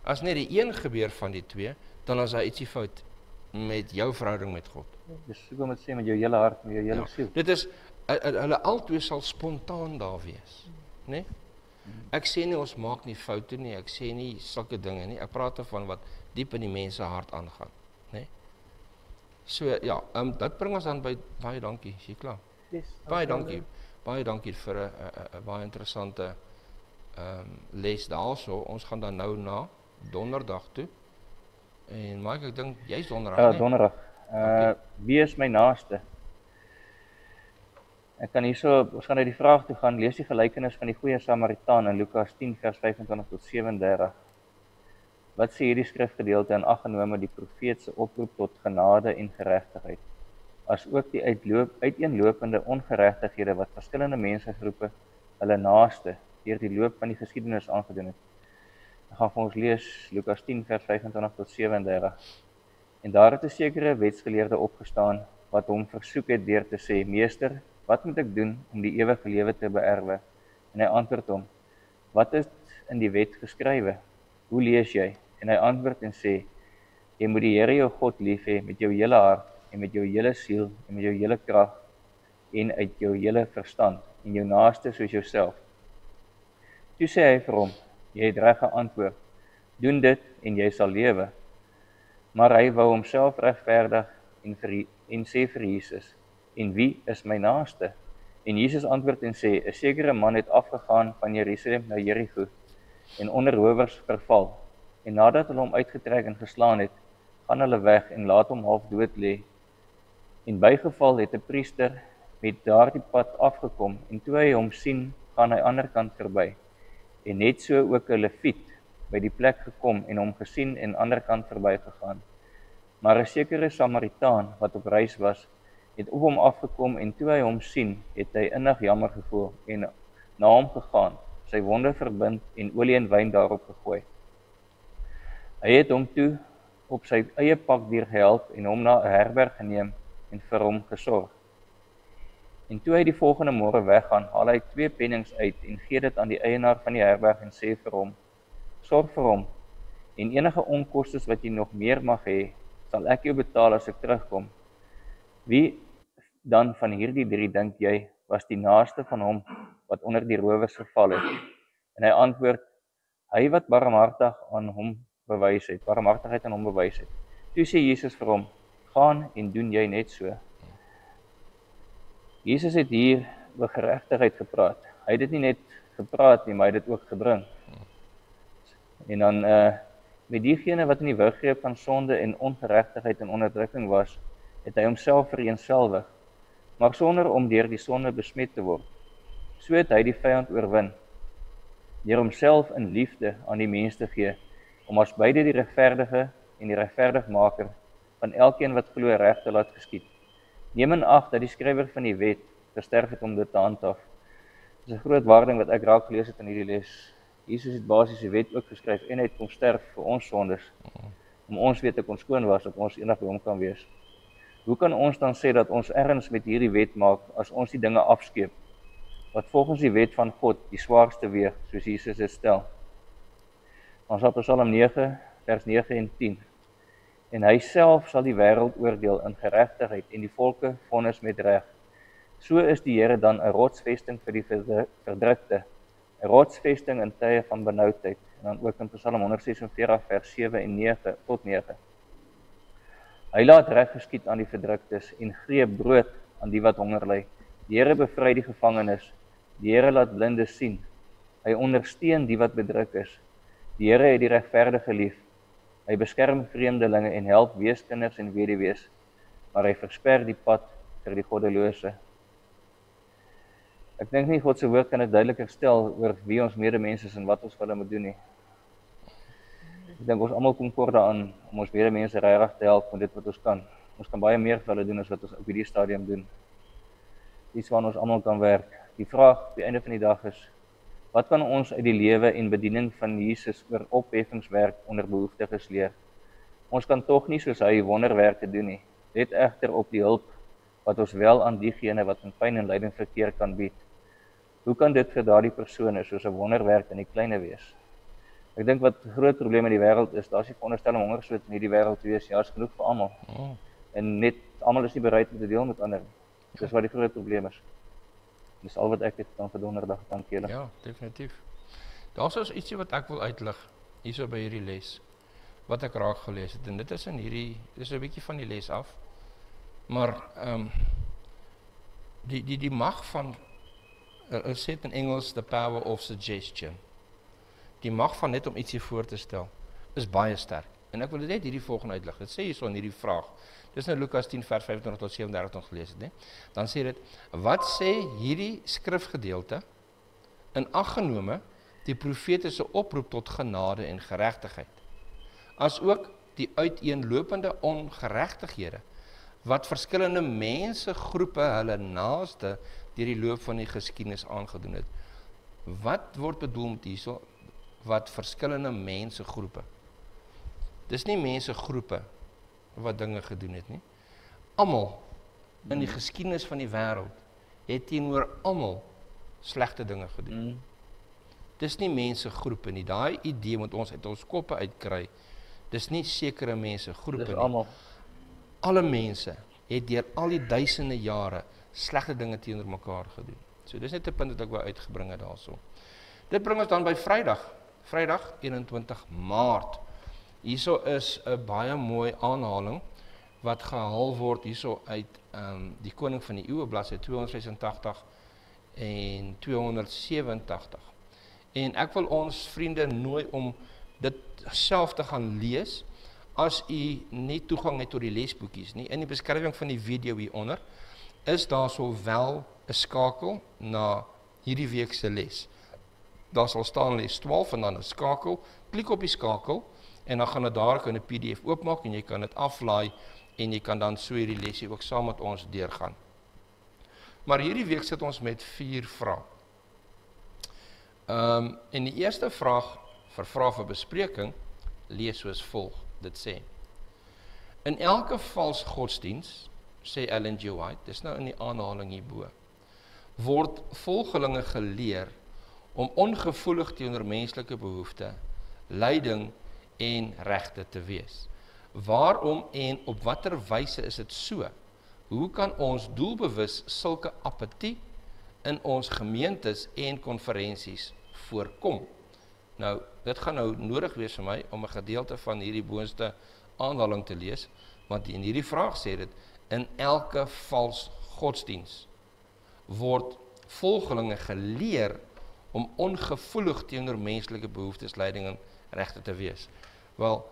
Speaker 2: As net die een gebeur van die twee, dan is daar ietsie fout met jou verhouding met God.
Speaker 3: Dis soos om dit sê met jou hele hart, met jou hele siel.
Speaker 2: Dit is, hulle albei sal spontaan daar wees, né? Ek sê nie ons maak nie foute nie, ek sê nie sulke dinge nie, ek praat van wat diep in die mens se hart aangaan, né? So ja, dat bring ons dan by baie dankie, is jy klaar?
Speaker 4: Yes,
Speaker 2: Baie dankie. Baie dankie vir 'n baie interessante les daarso. Ons gaan dan nou na donderdag toe. En Mike, ek dink jy's donderdag,
Speaker 3: Ja,
Speaker 2: né?
Speaker 3: donderdag. Wie is my naaste? Ek kan hierso, ons gaan uit die vraag toe gaan, lees die gelykenis van die goeie Samaritaan in Lukas 10 vers 25 tot 37. Wat sê hierdie skrifgedeelte in ag genome die profeet se oproep tot genade en geregtigheid, as ook die uiteenlopende ongeregtighede wat verskillende mensegroepe hulle naaste deur die loop van die geskiedenis aangedoen het. Ek gaan vir ons lees Lukas 10 vers 25 tot 37. En daar het 'n sekere wetsgeleerde opgestaan wat hom versoek het deur te sê: Meester, wat moet ek doen om die ewige lewe te beerwe? En hy antwoord hom: Wat is in die wet geskrywe? Hoe lees jy? En hy antwoord en sê: Jy moet die Here jou God lief hê met jou hele hart en met jou hele siel en met jou hele krag en uit jou hele verstand en jou naaste soos jouself. Toe sê hy vir hom: Jy het reg geantwoord. Doen dit en jy sal lewe. Maar hy wou homself regverdig en sê vir Jesus: En wie is my naaste? En Jesus antwoord en sê: 'n sekere man het afgegaan van Jerusalem na Jerigo en onder rowers verval. En nadat hulle hom uitgetrek en geslaan het, gaan hulle weg en laat hom half dood lê. En bygeval het 'n priester met daardie pad afgekom en toe hy hom sien, gaan hy ander kant verby. En net so ook 'n leviet by die plek gekom en hom gesien en ander kant verby gegaan. Maar 'n sekere Samaritaan wat op reis was, het op hom afgekom en toe hy hom sien, het hy innig jammer gevoel en na hom gegaan, sy wonde verbind en olie en wyn daarop gegooi. Hy het hom toe op sy eie pak weer gehelp en hom na 'n herberg geneem en vir hom gesorg. En toe hy die volgende môre weggaan, haal hy 2 pennings uit en gee dit aan die eienaar van die herberg en sê vir hom: Sorg vir hom, en enige onkostes wat jy nog meer mag hê, sal ek jou betaal as ek terugkom. Wie dan van hierdie 3 dink jy was die naaste van hom wat onder die rowers geval het? En hy antwoord: Hy wat barmhartigheid aan hom bewys het. Toe sê Jesus vir hom: Gaan en doen jy net so. Jesus het hier oor geregtigheid gepraat. Hy het dit nie net gepraat nie, maar hy het dit ook gebring. En dan met diegene wat in die wurggreep van sonde en ongeregtigheid en onderdrukking was, het hy homself vereenselwig, maar sonder om deur die sonde besmet te word. So het hy die vyand oorwin, deur homself in liefde aan die mens te gee, om as beide die regverdige en die regverdigmaker van elkeen wat glo reg te laat geskied. Neem in ag dat die skrywer van die wet gesterf het om dit te handhaaf. Dit is 'n groot waarding wat ek raak gelees het in hierdie les. Jesus het basies die wet ook geskryf en hy het kom sterf vir ons sondes, om ons weer te kon skoon was, dat ons eendag by hom kan wees. Hoe kan ons dan sê dat ons erns met hierdie wet maak, as ons die dinge afskeep, wat volgens die wet van God die swaarste weeg, soos Jesus dit stel? Ons op Psalm 9, vers 9 en 10. En hy self sal die wêreld oordeel in geregtigheid en die volke vonnis met reg. So is die Here dan 'n rotsvesting vir die verdrukte, 'n rotsvesting in tye van benoudheid. En dan ook in Psalm 146 vers 7 en 9 tot 9. Hy laat reg geskied aan die verdruktes en gee brood aan die wat honger ly. Die Here bevry die gevangenes. Die Here laat blindes sien. Hy ondersteun die wat bedruk is. Die Here het die regverdige lief. Hy beskerm vreemdelinge en help weeskinders en weduwees, maar hy versper die pad vir die goddelose. Ek dink nie God se woord kan dit duideliker stel oor wie ons medemense is en wat ons vir hulle moet doen nie. Ek dink ons almal kom kort daaraan om ons medemense regtig te help met dit wat ons kan. Ons kan baie meer vir hulle doen as wat ons op hierdie stadium doen. Iets waaraan ons almal kan werk. Die vraag op die einde van die dag is: wat kan ons uit die lewe en bediening van Jesus oor opheffingswerk onder behoeftiges leer? Ons kan tog nie soos hy wonderwerke doen nie. Let egter op die hulp wat ons wel aan diegene wat in pyn en lyding verkeer kan bied. Hoe kan dit vir daardie persone soos 'n wonderwerk in die kleine wees? Ek dink wat 'n groot probleem in die wêreld is, daar's nie veronderstel om hongersnood in hierdie wêreld te wees nie. Daar's genoeg vir almal. En net almal is nie bereid om te deel met ander nie. Dis wat die groot probleem is. Dis al wat ek het dan vir donderdag. Dankie julle.
Speaker 2: Ja, definitief. Daar's dus ietsie wat ek wil uitlig hierso by hierdie les wat ek raak gelees het, en dit is in hierdie, dis 'n bietjie van die les af. Maar die mag van sê dit in Engels, the power of suggestion. Die mag van net om ietsie voor te stel is baie sterk. En ek wil dit net hierdie volgende uitlig. Dit sê hierso in hierdie vraag. Dis nou Lukas 10 vers 25 tot 37 ons gelees het, né? Dan sê dit: "Wat sê hierdie skrifgedeelte in ag genome die profetiese oproep tot genade en geregtigheid, as ook die uiteenlopende ongeregtighede wat verskillende mensegroepe hulle naaste deur die loop van die geskiedenis aangedoen het." Wat word bedoel met hierso? Wat verskillende mensegroepe. Dis nie mensegroepe wat dinge gedoen het nie. Almal in die geskiedenis van die wêreld het teenoor almal slegte dinge gedoen. Dis nie mensegroepe nie. Daai idee moet ons uit ons koppe uitkry. Dis nie sekere mensegroepe nie.
Speaker 3: Almal.
Speaker 2: Alle mense het deur al die duisende jare slegte dinge teenoor mekaar gedoen. So dis net 'n punt wat ek wou uitgebring het daarso. Dit bring ons dan by Vrydag 21 Maart. Hierso is 'n baie mooi aanhaling wat gehaal word hierso uit die Koning van die Eeue bladsy 286 en 287. En ek wil ons vriende nooi om dit self te gaan lees as u nie toegang het tot die lesboekies nie. In die beskrywing van die video hieronder is daar sowel 'n skakel na hierdie week se les. Daar sal staan les 12 en dan 'n skakel. Klik op die skakel en dan gaan dit daar kan 'n PDF oopmaak en jy kan dit aflaai en jy kan dan so hierdie lesie ook saam met ons deurgaan. Maar hierdie week sit ons met 4 vrae. En die eerste vraag vir bespreking lees soos volg. Dit sê: in elke vals godsdiens, sê Ellen G. White, dis nou in die aanhaling hierbo, word volgelinge geleer om ongevoelig teenoor menslike behoeftes, lyding en regte te wees. Waarom en op watter wyse is dit so? Hoe kan ons doelbewus sulke apatie in ons gemeentes en konferensies voorkom? Nou, dit gaan nou nodig wees vir my om 'n gedeelte van hierdie boonste aanhaling te lees, want in hierdie vraag sê dit: in elke vals godsdiens word volgelinge geleer om ongevoelig teenoor menslike behoeftes, lyding en regte te wees. Wel,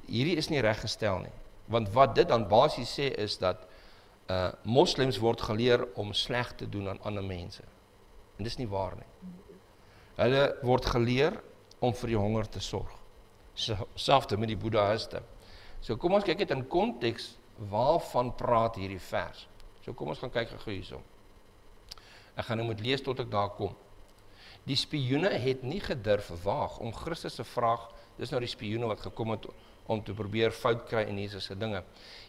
Speaker 2: hierdie is nie reggestel nie, want wat dit dan basies sê is dat moslems word geleer om sleg te doen aan ander mense. En dis nie waar nie. Hulle word geleer om vir die honger te sorg. Selfs met die Boeddhiste. So kom ons kyk net in konteks waarvan praat hierdie vers. So kom ons gaan kyk gou hierso. Ek gaan nou moet lees tot ek daar kom. Die spioene het nie gedurf waag om Christus se vraag, dis nou die spioene wat gekom het om te probeer fout kry in Jesus se dinge,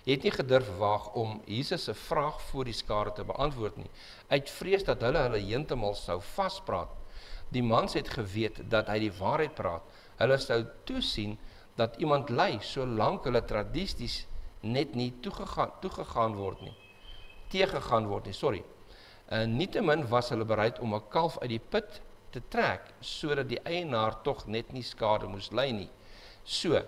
Speaker 2: het nie gedurf waag om Jesus se vraag voor die skare te beantwoord nie, uit vrees dat hulle heeltemal sou vaspraat. Die mans het geweet dat hy die waarheid praat. Hulle sou toesien dat iemand ly, solank hulle tradisies net nie teëgegaan word nie. Nietemin was hulle bereid om 'n kalf uit die put te trek, sodat die eienaar tog net nie skade moes ly nie. So,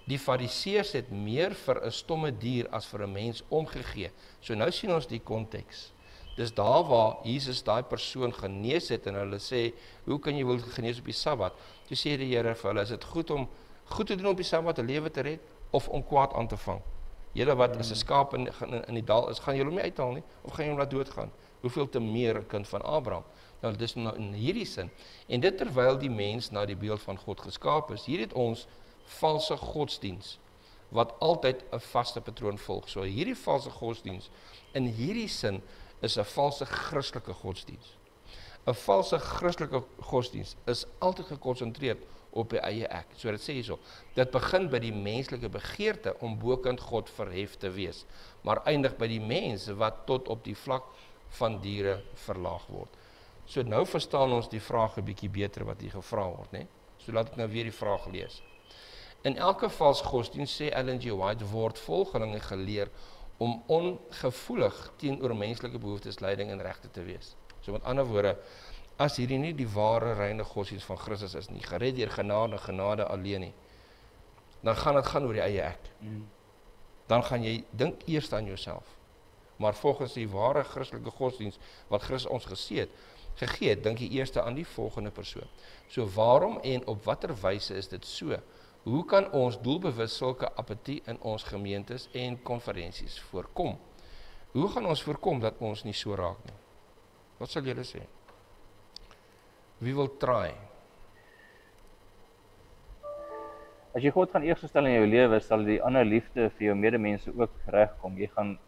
Speaker 2: die fariseërs het meer vir 'n stomme dier as vir 'n mens omgegee. So nou sien ons die konteks. Dis daar waar Jesus daai persoon genees het en hulle sê, hoe kan jy wil genees op die Sabbat? Toe sê die Here vir hulle, is dit goed om goed te doen op die Sabbat, 'n lewe te red, of om kwaad aan te vang? Julle wat as 'n skaap in die dal is, gaan julle hom nie uithaal nie, of gaan jy hom laat doodgaan? Hoeveel te meer 'n kind van Abraham? Nou, dis nou in hierdie sin. En dit terwyl die mens na die beeld van God geskaap is. Hier het ons valse godsdiens, wat altyd 'n vaste patroon volg. So hierdie valse godsdiens, in hierdie sin, is 'n valse Christelike godsdiens. 'n Valse Christelike godsdiens is altyd gekonsentreer op die eie ek. So dit sê hierso, dit begin by die menslike begeerte om bokant God verhef te wees, maar eindig by die mens wat tot op die vlak van diere verlaag word. So nou verstaan ons die vraag 'n bietjie beter wat hier gevra word, né? So laat ek nou weer die vraag lees. In elke valse godsdienst, sê Ellen G. White, word volgelinge geleer om ongevoelig teenoor menslike behoeftes, lyding en regte te wees. So met ander woorde, as hierdie nie die ware reine godsdienst van Christus is nie, gered deur genade, genade alleen nie, dan gaan dit gaan oor die eie ek. Dan gaan jy dink eers aan jouself. Maar volgens die ware Christelike godsdienst wat Christus ons gegee het, dink jy eers aan die volgende persoon. So waarom en op watter wyse is dit so? Hoe kan ons doelbewus sulke apatie in ons gemeentes en konferensies voorkom? Hoe gaan ons voorkom dat ons nie so raak nie? Wat sal julle sê? Wie wil try?
Speaker 3: As jy God gaan eers stel in jou lewe, sal die ander liefde vir jou medemense ook regkom. Jy gaan,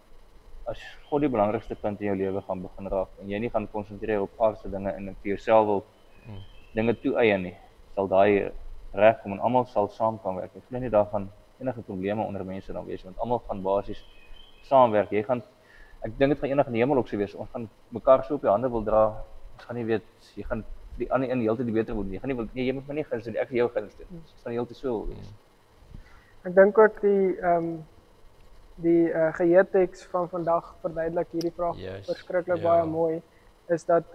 Speaker 3: as God die belangrikste punt in jou lewe gaan begin raak, en jy nie gaan konsentreer op aardse dinge en vir jouself wil dinge toeëien nie, sal daai regkom en almal sal saam kan werk. Ek glo nie daar gaan enige probleme onder mense dan wees, want almal gaan basies saamwerk. Ek dink dit gaan eendag in die hemel ook so wees. Ons gaan mekaar so op die hande wil dra. Ons gaan nie weet, jy gaan die ander een heeltyd die beter moet doen. Jy gaan nie wil, nee, jy moet my nie guns doen, ek vir jou guns doen. Dit gaan heeltyd so wil wees.
Speaker 4: Ek dink ook die geheeteks van vandag verduidelik hierdie vraag verskriklik baie mooi, is dat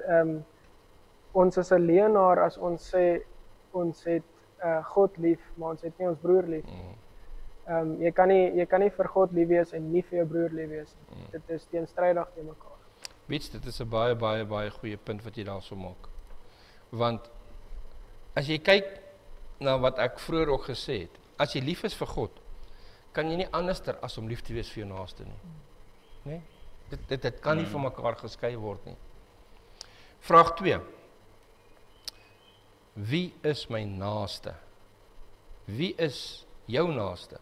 Speaker 4: ons is 'n leienaar as ons sê ons het God lief, maar ons het nie ons broer lief. Jy kan nie vir God lief wees en nie vir jou broer lief wees. Dit is teenstrydig teen mekaar.
Speaker 2: Weet, dit is 'n baie goeie punt wat jy daar so maak. Want as jy kyk na wat ek vroeër ook gesê het, as jy lief is vir God, kan jy nie anderster as om lief te wees vir jou naaste nie. Nee? Dit kan nie van mekaar geskei word nie. Vraag 2. Wie is my naaste? Wie is jou naaste?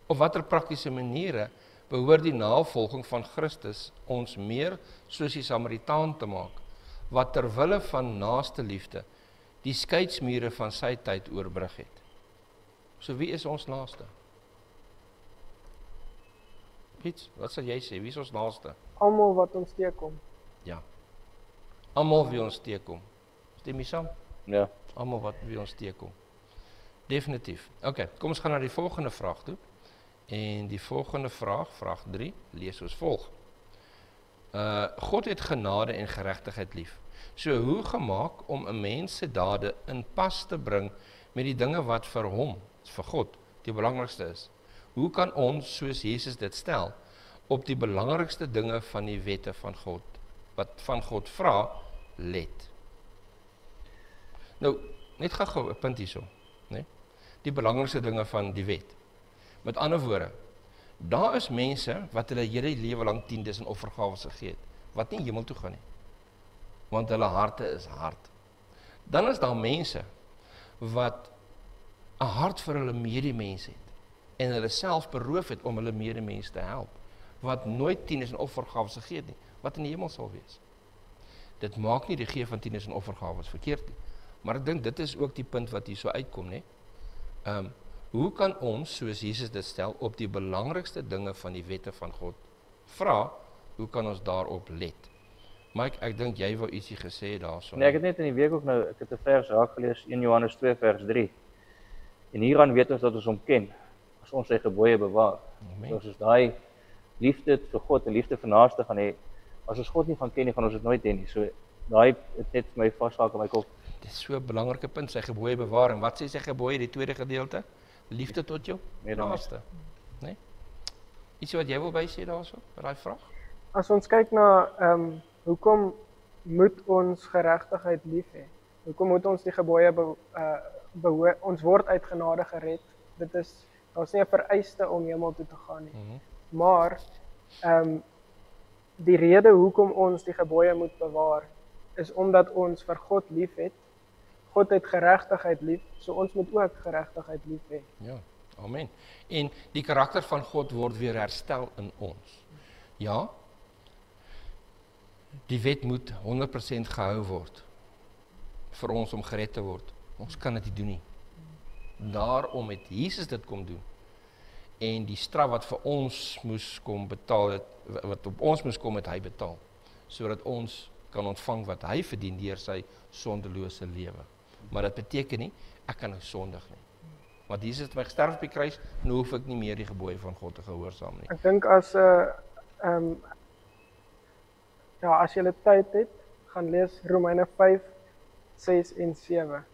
Speaker 2: Op watter praktiese maniere behoort die navolging van Christus ons meer soos die Samaritaan te maak, wat terwille van naaste liefde die skeidsmure van sy tyd oorbrug het? So wie is ons naaste? Piet, wat sal jy sê? Wie is ons naaste?
Speaker 4: Almal wat ons teekom.
Speaker 2: Ja. Almal wie ons teekom. Stem jy saam?
Speaker 3: Ja.
Speaker 2: Almal wat wie ons teekom. Definitief. OK, kom ons gaan na die volgende vraag toe. En die volgende vraag, vraag 3, lees soos volg. God het genade en geregtigheid lief. So hoe gemaak om 'n mens se dade in pas te bring met die dinge wat vir hom, vir God, die belangrikste is? Hoe kan ons, soos Jesus dit stel, op die belangrikste dinge van die wette van God, wat van God vra, let? Nou, net gou 'n punt hierso, né? Die belangrikste dinge van die wet. Met ander woorde, daar is mense wat hulle hele lewe lank tiendes en offergawes gegee het, wat nie hemel toe gaan nie, want hulle harte is hard. Dan is daar mense wat 'n hart vir hulle medemens het, en hulle self beroof het om hulle medemens te help, wat nooit tiendes en offergawes gegee het nie, wat in die hemel sal wees. Dit maak nie die gee van tiendes en offergawes verkeerd nie, maar ek dink dit is ook die punt wat hier so uitkom, né? Hoe kan ons, soos Jesus dit stel, op die belangrikste dinge van die wette van God vra, hoe kan ons daarop let? Mike, ek dink jy wou ietsie gesê daarso.
Speaker 3: Nee, ek het net in die week ook nou, ek het 'n vers raak gelees, 1 Johannes 2 vers 3. En hieraan weet ons dat ons hom ken, as ons sy gebooie bewaar. Soos ons daai liefde vir God en liefde vir naaste gaan hê, as ons God nie gaan ken nie, gaan ons dit nooit hê nie. So daai het net vir my vasgehak in my kop.
Speaker 2: Dit is so 'n belangrike punt, sy gebooie bewaar. En wat sê sy gebooie, die tweede gedeelte? Liefde tot jou naaste, né? Iets wat jy wil bysê daarso, vir daai vraag?
Speaker 4: As ons kyk na hoekom moet ons geregtigheid lief hê? Hoekom moet ons die gebooie ons word uit genade gered? Daar's nie 'n vereiste om hemel toe te gaan nie. Maar die rede hoekom ons die gebooie moet bewaar is omdat ons vir God lief het. God het geregtigheid lief, so ons moet ook geregtigheid lief hê.
Speaker 2: Ja, amen. En die karakter van God word weer herstel in ons. Ja, die wet moet 100% gehou word vir ons om gered te word. Ons kan dit nie doen nie. Daarom het Jesus dit kom doen. En die straf wat vir ons moes kom betaal het, wat op ons moes kom, het hy betaal, sodat ons kan ontvang wat hy verdien deur sy sondelose lewe. Maar dit beteken nie, ek kan nou sondig nie. Want Jesus het my gesterf op die kruis, nou hoef ek nie meer die gebooie van God te gehoorsaam nie.
Speaker 4: Ek dink as as jy tyd het, gaan lees Romeine 5, 6 en 7.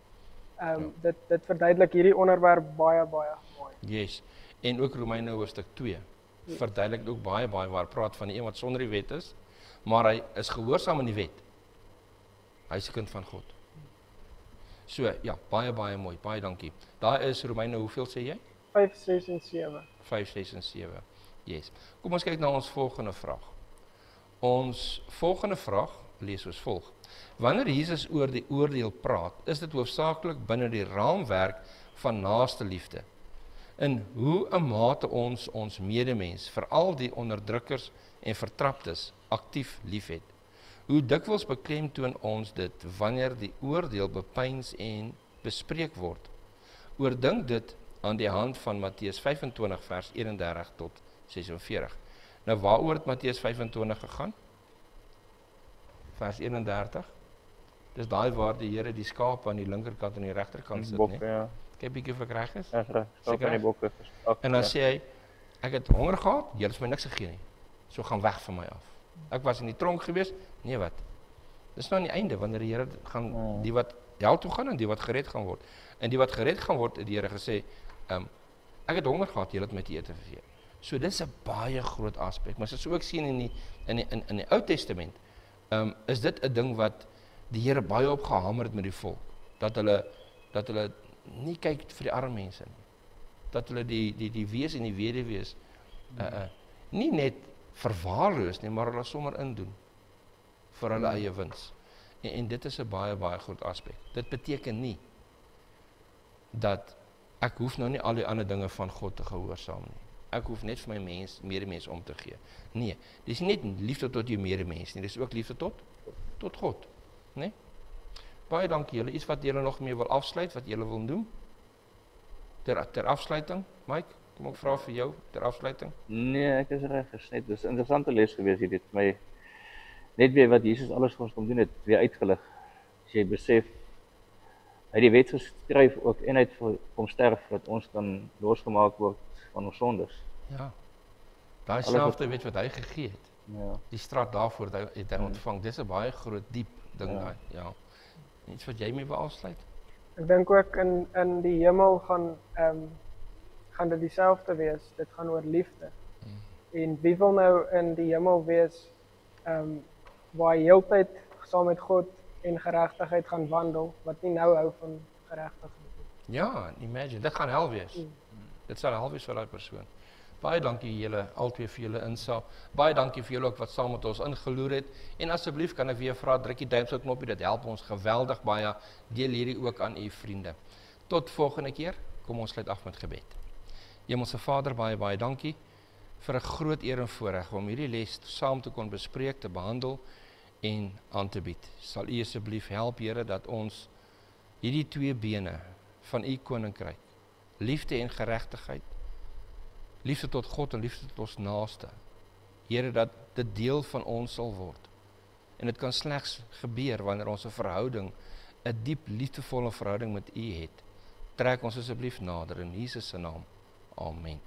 Speaker 4: Dit verduidelik hierdie onderwerp baie mooi.
Speaker 2: Yes. En ook Romeine hoofstuk 2 verduidelik ook baie waar praat van die een wat sonder die wet is, maar hy is gehoorsaam aan die wet. Hy is 'n kind van God. So, ja, baie mooi, baie dankie. Daar is Romeine, hoeveel sê jy?
Speaker 4: 5, 6 en 7.
Speaker 2: 5, 6 en 7. Yes. Kom ons kyk na ons volgende vraag. Ons volgende vraag lees soos volg. Wanneer Jesus oor die oordeel praat, is dit hoofsaaklik binne die raamwerk van naaste liefde. In hoe 'n mate ons medemens, veral die onderdrukkers en vertraptes, aktief liefhet. Hoe dikwels beklemtoon ons dit wanneer die oordeel bepeins en bespreek word. Oordink dit aan die hand van Matteus 25 vers 31 tot 46. Nou waaroor het Matteus 25 gegaan? Vers 31. Dis daai waar die Here die skaap aan die linkerkant en die regterkant sit,
Speaker 3: bokke,
Speaker 2: nee.
Speaker 3: ja.
Speaker 2: Kyk bietjie of ek reg is.
Speaker 3: Ja, reg. Skaap aan die bokke.
Speaker 2: En dan sê hy, ek het honger gehad, julle het my niks gegee nie. So gaan weg van my af. Ek was in die tronk gewees, nee wat. Dis nou aan die einde wanneer die Here gaan die wat hel toe gaan en die wat gered gaan word. En die wat gered gaan word, het die Here gesê, ek het honger gehad, julle het my te ete gegee. So dis 'n baie groot aspek, maar as jy ook sien in die Ou Testament, is dit 'n ding wat die Here baie op gehamer het met die volk, dat hulle nie kyk vir die arme mense nie, dat hulle die wees en die weduwees nie net verwaarloos nie, maar hulle sommer indoen vir hulle eie wins. En dit is 'n baie groot aspek. Dit beteken nie dat ek hoef nou nie al die ander dinge van God te gehoorsaam nie. Ek hoef net vir my medemens om te gee. Nee, dis nie net liefde tot jou medemens nie, dis ook liefde tot God, né? Baie dankie julle. Iets wat julle nog mee wil afsluit, wat julle wil doen? Ter afsluiting, Mike, kom ek vra vir jou ter afsluiting.
Speaker 3: Nee, ek is reg, gesnet. Dis 'n interessante les gewees hierdie vir my. Net weer wat Jesus alles vir ons kom doen het, weer uitgelig. As jy besef, hy het die wet geskryf ook en hy het kom sterf dat ons kan losgemaak word van ons sondes.
Speaker 2: Ja. Daai selfde wet wat hy gegee het.
Speaker 3: Ja.
Speaker 2: Die straf daarvoor het hy ontvang. Dis 'n baie groot diep ding daai. Ja. Iets wat jy mee wil afsluit?
Speaker 4: Ek dink ook in die hemel gaan dit dieselfde wees. Dit gaan oor liefde. En wie wil nou in die hemel wees waar jy heeltyd saam met God en geregtigheid gaan wandel, wat nie nou hou van geregtigheid nie.
Speaker 2: Ja, imagine, dit gaan hel wees. Dit sal hel wees vir daai persoon. Baie dankie julle albei vir julle insaag. Baie dankie vir julle ook wat saam met ons ingeloer het. En asseblief kan ek weer vra, druk die duimse knoppie, dit help ons geweldig baie. Deel hierdie ook aan u vriende. Tot volgende keer, kom ons sluit af met gebed. Hemelse Vader, baie dankie vir 'n groot eer en voorreg om hierdie les saam te kon bespreek, te behandel en aan te bied. Sal u asseblief help, Here, dat ons hierdie twee bene van u koninkryk, liefde en geregtigheid, liefde tot God en liefde tot ons naaste, Here, dat dit deel van ons sal word. En dit kan slegs gebeur wanneer ons 'n verhouding, 'n diep liefdevolle verhouding met u het. Trek ons asseblief nader in Jesus se naam. Amen.